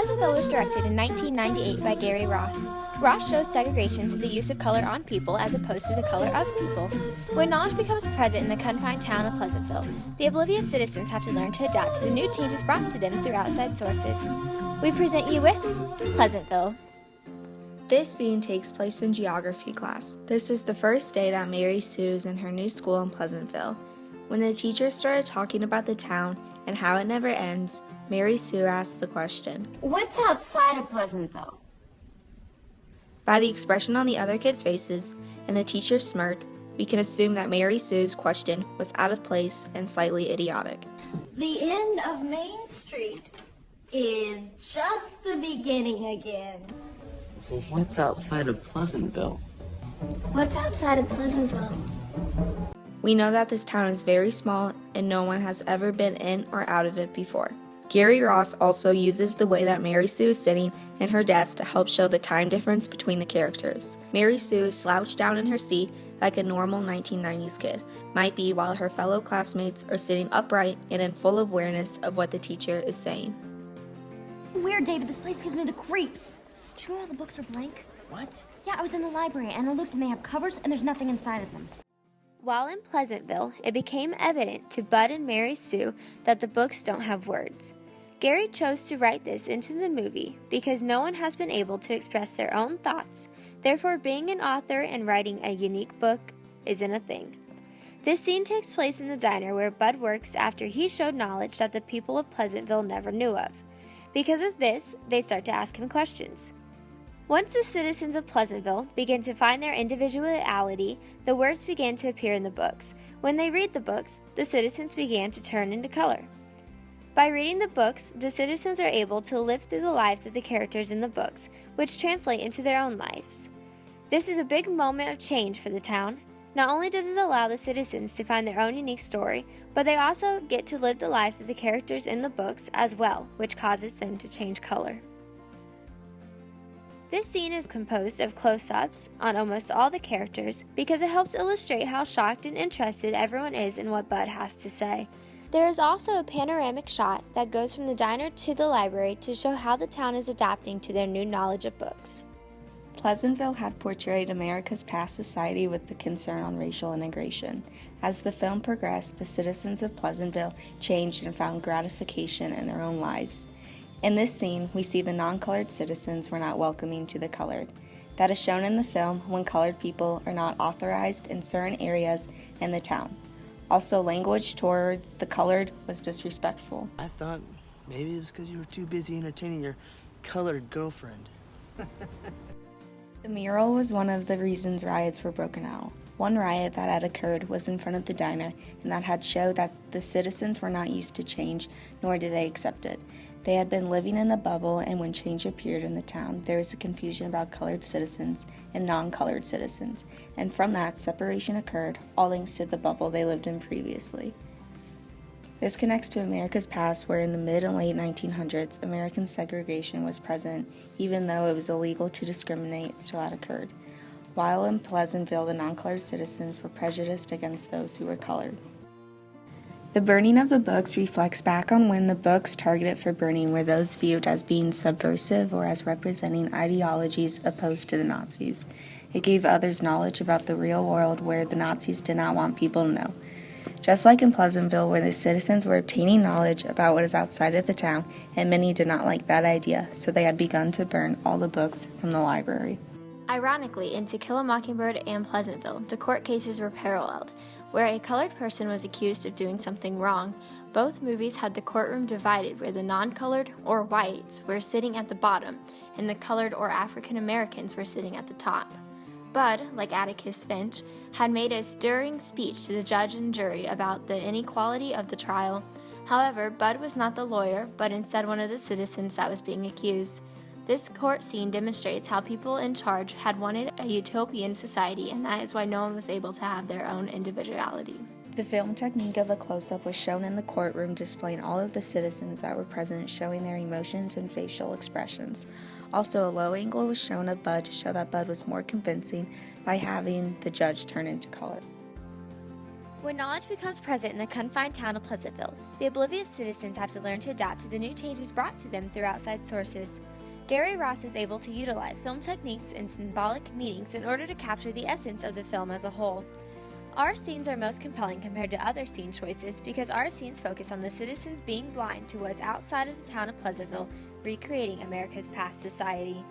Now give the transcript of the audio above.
Pleasantville was directed in 1998 by Gary Ross. Ross shows segregation to the use of color on people as opposed to the color of people. When knowledge becomes present in the confined town of Pleasantville, the oblivious citizens have to learn to adapt to the new changes brought to them through outside sources. We present you with Pleasantville. This scene takes place in geography class. This is the first day that Mary Sue is in her new school in Pleasantville. When the teacher started talking about the town and how it never ends, Mary Sue asked the question, "What's outside of Pleasantville?" By the expression on the other kids' faces and the teacher's smirk, we can assume that Mary Sue's question was out of place and slightly idiotic. The end of Main Street is just the beginning again. Well, what's outside of Pleasantville? What's outside of Pleasantville? We know that this town is very small and no one has ever been in or out of it before. Gary Ross also uses the way that Mary Sue is sitting in her desk to help show the time difference between the characters. Mary Sue is slouched down in her seat like a normal 1990s kid might be, while her fellow classmates are sitting upright and in full awareness of what the teacher is saying. Weird, David. This place gives me the creeps. Do you know all the books are blank? What? Yeah, I was in the library and I looked and they have covers and there's nothing inside of them. While in Pleasantville, it became evident to Bud and Mary Sue that the books don't have words. Gary chose to write this into the movie because no one has been able to express their own thoughts. Therefore, being an author and writing a unique book isn't a thing. This scene takes place in the diner where Bud works after he showed knowledge that the people of Pleasantville never knew of. Because of this, they start to ask him questions. Once the citizens of Pleasantville begin to find their individuality, the words began to appear in the books. When they read the books, the citizens began to turn into color. By reading the books, the citizens are able to live through the lives of the characters in the books, which translate into their own lives. This is a big moment of change for the town. Not only does it allow the citizens to find their own unique story, but they also get to live the lives of the characters in the books as well, which causes them to change color. This scene is composed of close-ups on almost all the characters because it helps illustrate how shocked and interested everyone is in what Bud has to say. There is also a panoramic shot that goes from the diner to the library to show how the town is adapting to their new knowledge of books. Pleasantville had portrayed America's past society with the concern on racial integration. As the film progressed, the citizens of Pleasantville changed and found gratification in their own lives. In this scene, we see the non-colored citizens were not welcoming to the colored. That is shown in the film when colored people are not authorized in certain areas in the town. Also, language towards the colored was disrespectful. I thought maybe it was because you were too busy entertaining your colored girlfriend. The mural was one of the reasons riots were broken out. One riot that had occurred was in front of the diner, and that had showed that the citizens were not used to change, nor did they accept it. They had been living in the bubble, and when change appeared in the town, there was a confusion about colored citizens and non-colored citizens, and from that, separation occurred, all thanks to the bubble they lived in previously. This connects to America's past, where in the mid and late 1900s, American segregation was present, even though it was illegal to discriminate, still had occurred. While in Pleasantville, the non-colored citizens were prejudiced against those who were colored. The burning of the books reflects back on when the books targeted for burning were those viewed as being subversive or as representing ideologies opposed to the Nazis. It gave others knowledge about the real world where the Nazis did not want people to know. Just like in Pleasantville, where the citizens were obtaining knowledge about what is outside of the town, and many did not like that idea, so they had begun to burn all the books from the library. Ironically, in To Kill a Mockingbird and Pleasantville, the court cases were paralleled. Where a colored person was accused of doing something wrong, both movies had the courtroom divided where the non-colored, or whites, were sitting at the bottom, and the colored or African Americans were sitting at the top. Bud, like Atticus Finch, had made a stirring speech to the judge and jury about the inequality of the trial. However, Bud was not the lawyer, but instead one of the citizens that was being accused. This court scene demonstrates how people in charge had wanted a utopian society, and that is why no one was able to have their own individuality. The film technique of a close-up was shown in the courtroom, displaying all of the citizens that were present, showing their emotions and facial expressions. Also, a low angle was shown of Bud to show that Bud was more convincing by having the judge turn into color. When knowledge becomes present in the confined town of Pleasantville, the oblivious citizens have to learn to adapt to the new changes brought to them through outside sources. Gary Ross was able to utilize film techniques and symbolic meanings in order to capture the essence of the film as a whole. Our scenes are most compelling compared to other scene choices because our scenes focus on the citizens being blind to what is outside of the town of Pleasantville, recreating America's past society.